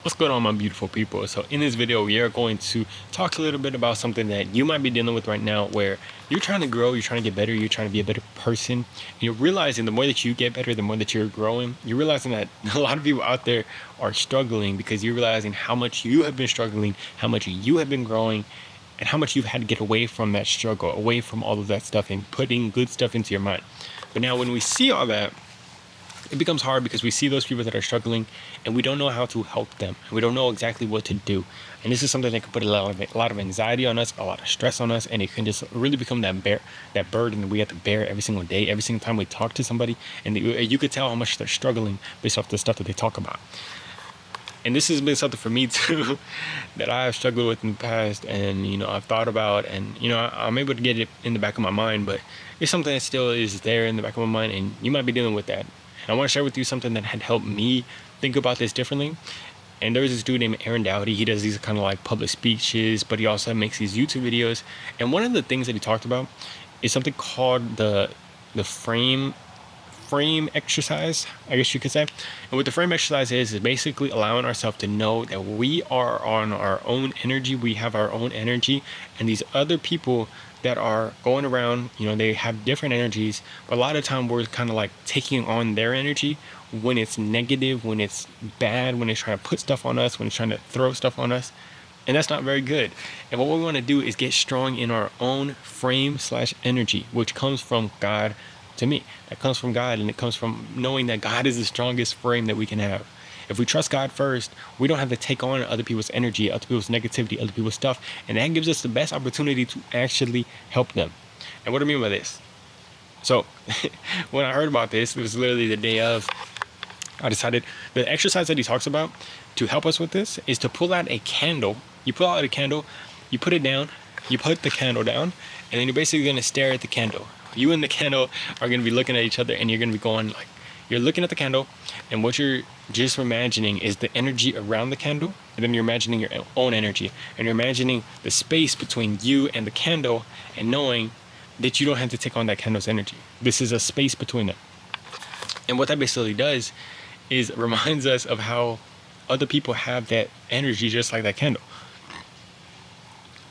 What's going on, my beautiful people? So in this video, we are going to talk a little bit about something that you might be dealing with right now, where you're trying to grow, you're trying to get better, you're trying to be a better person. And you're realizing the more that you get better, the more that you're growing, you're realizing that a lot of people out there are struggling because you're realizing how much you have been struggling, how much you have been growing, and how much you've had to get away from that struggle, away from all of that stuff and putting good stuff into your mind. But now when we see all that, it becomes hard because we see those people that are struggling and we don't know how to help them. We don't know exactly what to do. And this is something that can put a lot of anxiety on us, a lot of stress on us, and it can just really become that burden that we have to bear every single day, every single time we talk to somebody. And you could tell how much they're struggling based off the stuff that they talk about. And this has been something for me too that I have struggled with in the past, and I've thought about, and I'm able to get it in the back of my mind, but it's something that still is there in the back of my mind, and you might be dealing with that. I want to share with you something that had helped me think about this differently. And there was this dude named Aaron Doughty. He does these kind of like public speeches, but he also makes these YouTube videos. And one of the things that he talked about is something called the frame exercise, I guess you could say. And what the frame exercise is basically allowing ourselves to know that we are on our own energy. We have our own energy, and these other people that are going around, they have different energies, but a lot of time we're kind of like taking on their energy when it's negative, when it's bad, when it's trying to put stuff on us, when it's trying to throw stuff on us. And that's not very good. And what we want to do is get strong in our own frame/energy, which comes from God. To me, that comes from God, and it comes from knowing that God is the strongest frame that we can have. If we trust God first, we don't have to take on other people's energy, other people's negativity, other people's stuff, and that gives us the best opportunity to actually help them. And what do I mean by this? So when I heard about this, it was literally the day of, I decided the exercise that he talks about to help us with this is to pull out a candle. You pull out a candle, you put it down, you put the candle down, and then you're basically going to stare at the candle. You and the candle are going to be looking at each other, and you're going to be going like, you're looking at the candle, and what you're just imagining is the energy around the candle, and then you're imagining your own energy, and you're imagining the space between you and the candle, and knowing that you don't have to take on that candle's energy. This is a space between them. And what that basically does is it reminds us of how other people have that energy just like that candle.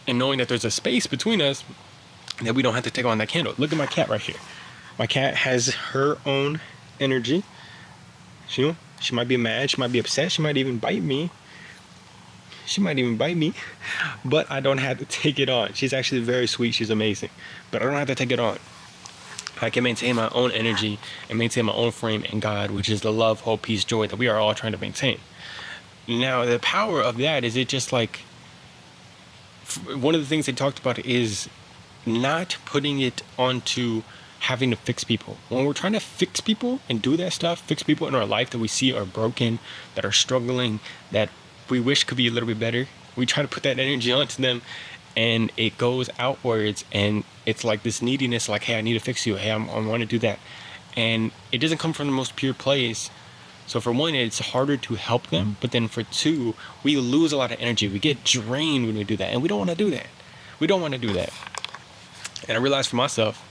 And knowing that there's a space between us, that we don't have to take on that candle. Look at my cat right here. My cat has her own energy. She might be mad, she might be upset, she might even bite me. But I don't have to take it on. She's actually very sweet, she's amazing. But I don't have to take it on. I can maintain my own energy and maintain my own frame in God, which is the love, hope, peace, joy that we are all trying to maintain. Now, the power of that is, it just like, one of the things they talked about is not putting it onto having to fix people. When we're trying to fix people and do that stuff, fix people in our life that we see are broken, that are struggling, that we wish could be a little bit better, we try to put that energy onto them, and it goes outwards, and it's like this neediness, like, hey, I need to fix you, hey, I want to do that, and it doesn't come from the most pure place. So for one, it's harder to help them, but then for two, we lose a lot of energy. We get drained when we do that, and we don't want to do that. And I realized for myself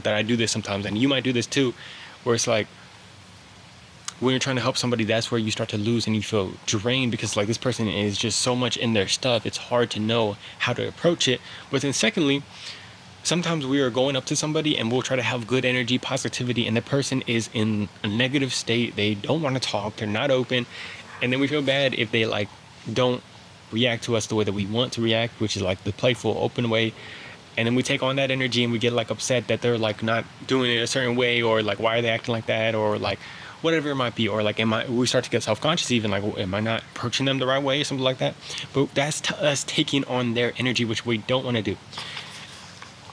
that I do this sometimes, and you might do this too, where it's like, when you're trying to help somebody, that's where you start to lose and you feel drained, because like, this person is just so much in their stuff, it's hard to know how to approach it. But then secondly, sometimes we are going up to somebody and we'll try to have good energy, positivity, and the person is in a negative state, they don't want to talk, they're not open, and then we feel bad if they like don't react to us the way that we want to react, which is like the playful, open way. And then we take on that energy and we get like upset that they're like not doing it a certain way, or like, why are they acting like that, or like whatever it might be, or like, we start to get self-conscious even, like, am I not approaching them the right way, or something like that. But that's us taking on their energy, which we don't want to do.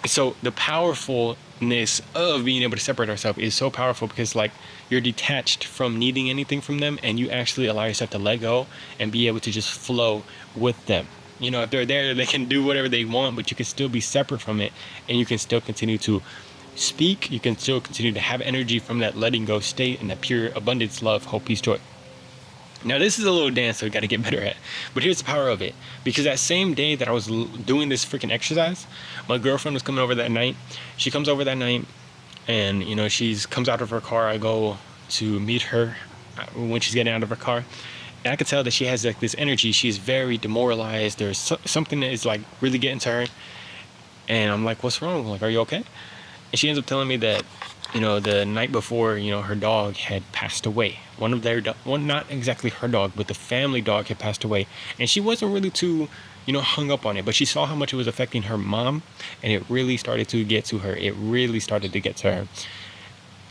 So the powerfulness of being able to separate ourselves is so powerful, because like, you're detached from needing anything from them, and you actually allow yourself to let go and be able to just flow with them. If they're there, they can do whatever they want, but you can still be separate from it, and you can still continue to speak. You can still continue to have energy from that letting go state and that pure abundance, love, hope, peace, joy. Now, this is a little dance that we got to get better at, but here's the power of it. Because that same day that I was doing this freaking exercise, my girlfriend was coming over that night. She comes over that night, and she comes out of her car. I go to meet her when she's getting out of her car, And I could tell that she has like this energy. She's very demoralized. There's something that is like really getting to her. And I'm like, what's wrong? Like, are you okay? And she ends up telling me that, the night before, her dog had passed away. One of their, not exactly her dog, but the family dog had passed away. And she wasn't really too, hung up on it, but she saw how much it was affecting her mom, and it really started to get to her. It really started to get to her.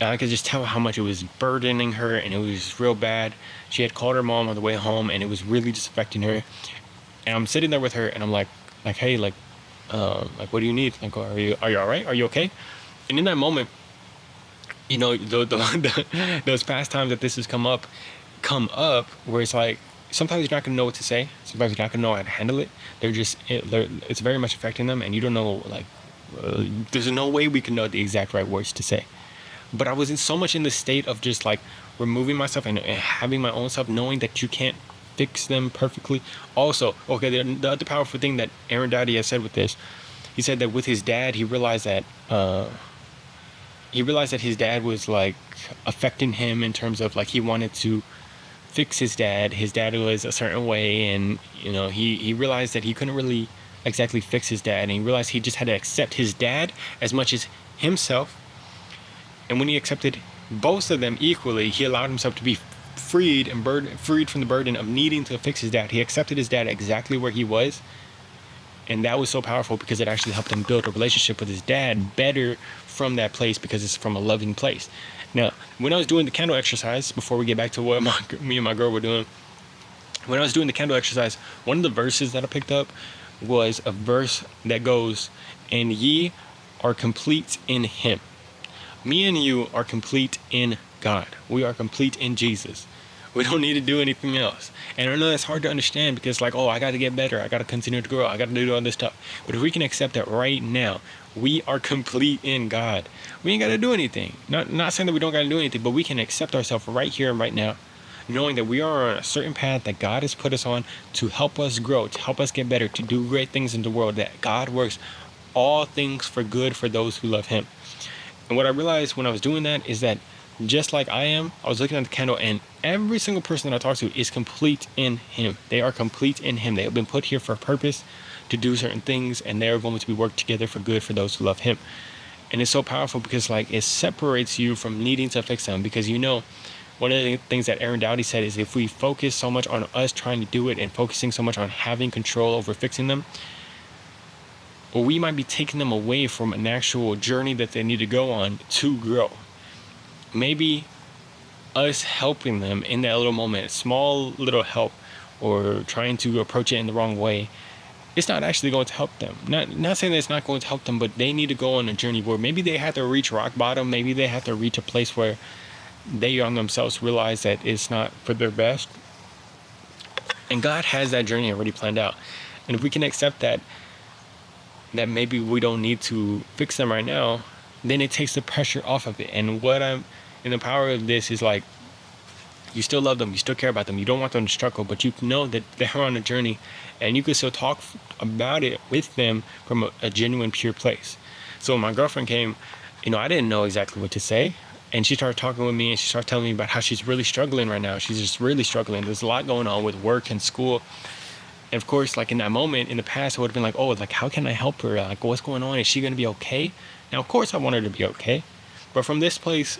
And I could just tell how much it was burdening her, and it was real bad. She had called her mom on the way home, and it was really just affecting her. And I'm sitting there with her, and I'm like, hey, what do you need? Like, are you all right? Are you okay? And in that moment, those past times that this has come up, where it's like sometimes you're not gonna know what to say. Sometimes you're not gonna know how to handle it. It's very much affecting them, and you don't know there's no way we can know the exact right words to say. But I was so much in the state of just like removing myself and having my own self, knowing that you can't fix them perfectly. Also, okay, the other powerful thing that Aaron Doughty has said with this, he said that with his dad, he realized that his dad was like affecting him in terms of like he wanted to fix his dad. His dad was a certain way, and he realized that he couldn't really exactly fix his dad, and he realized he just had to accept his dad as much as himself. And when he accepted both of them equally, he allowed himself to be freed from the burden of needing to fix his dad. He accepted his dad exactly where he was. And that was so powerful because it actually helped him build a relationship with his dad better from that place, because it's from a loving place. Now, when I was doing the candle exercise, before we get back to what me and my girl were doing, when I was doing the candle exercise, one of the verses that I picked up was a verse that goes, "And ye are complete in him." Me and you are complete in God. We are complete in Jesus. We don't need to do anything else. And I know that's hard to understand because I got to get better. I got to continue to grow. I got to do all this stuff. But if we can accept that right now, we are complete in God. We ain't got to do anything. Not saying that we don't got to do anything, but we can accept ourselves right here and right now, knowing that we are on a certain path that God has put us on to help us grow, to help us get better, to do great things in the world, that God works all things for good for those who love him. And what I realized when I was doing that is that just like I was looking at the candle, and every single person that I talk to is complete in him. They are complete in him. They have been put here for a purpose, to do certain things, and they're going to be worked together for good for those who love him. And it's so powerful because it separates you from needing to fix them, because one of the things that Aaron Doughty said is if we focus so much on us trying to do it and focusing so much on having control over fixing them, or we might be taking them away from an actual journey that they need to go on to grow. Maybe us helping them in that little moment, small little help, or trying to approach it in the wrong way, it's not actually going to help them. Not saying that it's not going to help them, but they need to go on a journey where maybe they have to reach rock bottom. Maybe they have to reach a place where they on themselves realize that it's not for their best. And God has that journey already planned out. And if we can accept that maybe we don't need to fix them right now, then it takes the pressure off of it. And the power of this is you still love them, you still care about them, you don't want them to struggle, but you know that they're on a journey, and you can still talk about it with them from a genuine, pure place. So when my girlfriend came, I didn't know exactly what to say, and she started talking with me, and she started telling me about how she's really struggling right now. She's just really struggling. There's a lot going on with work and school. And of course, in that moment in the past, I would have been how can I help her? What's going on? Is she going to be okay? Now, of course, I want her to be okay. But from this place,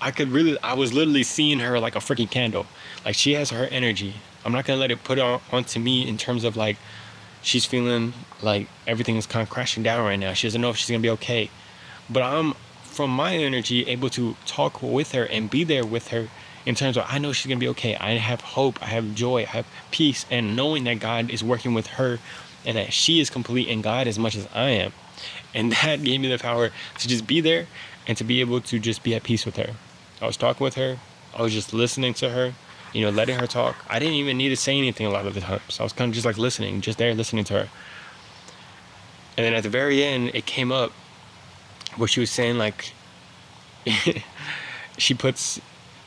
I was literally seeing her like a freaking candle. She has her energy. I'm not going to let it put onto me in terms of she's feeling like everything is kind of crashing down right now. She doesn't know if she's going to be okay. But I'm, from my energy, able to talk with her and be there with her in terms of I know she's going to be okay. I have hope. I have joy. I have peace. And knowing that God is working with her and that she is complete in God as much as I am. And that gave me the power to just be there and to be able to just be at peace with her. I was talking with her. I was just listening to her, letting her talk. I didn't even need to say anything a lot of the times. I was kind of just listening, just there listening to her. And then at the very end, it came up where she was saying she puts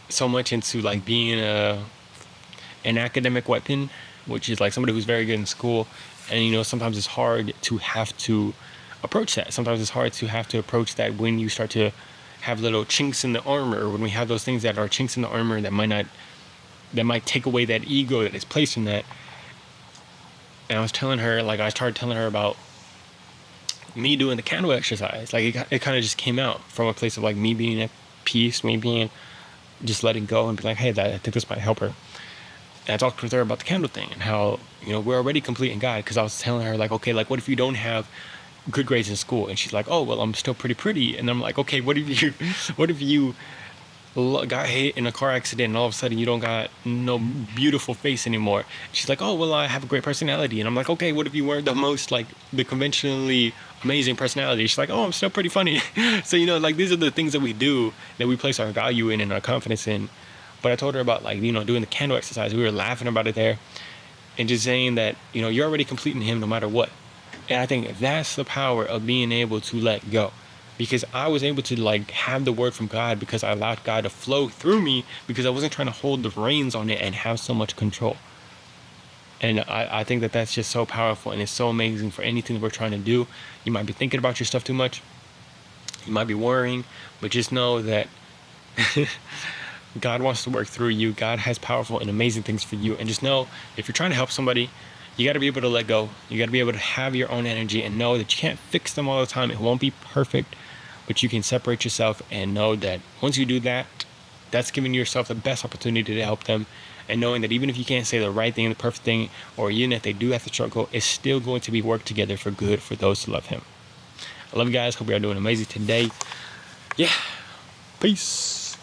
so much into being an academic weapon, which is somebody who's very good in school. And sometimes it's hard to have to approach that. Sometimes it's hard to have to approach that when you start to have little chinks in the armor, or when we have those things that are chinks in the armor that might not that might take away that ego that is placed in that. And I started telling her about me doing the candle exercise. Like it kind of just came out from a place of like me being at peace, me being just letting go and be like, hey, I think this might help her. And I talked with her about the candle thing and how, we're already complete in God. Because I was telling her, like, okay, like, what if you don't have good grades in school? And she's like, oh, well, I'm still pretty. And I'm like, okay, what if you got hit in a car accident and all of a sudden you don't got no beautiful face anymore? She's like, oh, well, I have a great personality. And I'm like, okay, what if you weren't the conventionally amazing personality? She's like, oh, I'm still pretty funny. So, like, these are the things that we do, that we place our value in and our confidence in. But I told her about, like, doing the candle exercise. We were laughing about it there and just saying that, you're already complete in him no matter what. And I think that's the power of being able to let go. Because I was able to, like, have the word from God because I allowed God to flow through me, because I wasn't trying to hold the reins on it and have so much control. And I think that that's just so powerful, and it's so amazing for anything that we're trying to do. You might be thinking about your stuff too much. You might be worrying, but just know that God wants to work through you. God has powerful and amazing things for you. And just know, if you're trying to help somebody, you got to be able to let go. You got to be able to have your own energy and know that you can't fix them all the time. It won't be perfect, but you can separate yourself and know that once you do that, that's giving yourself the best opportunity to help them. And knowing that even if you can't say the right thing, the perfect thing, or even if they do have to struggle, it's still going to be worked together for good for those who love him. I love you guys. Hope you are doing amazing today. Yeah. Peace.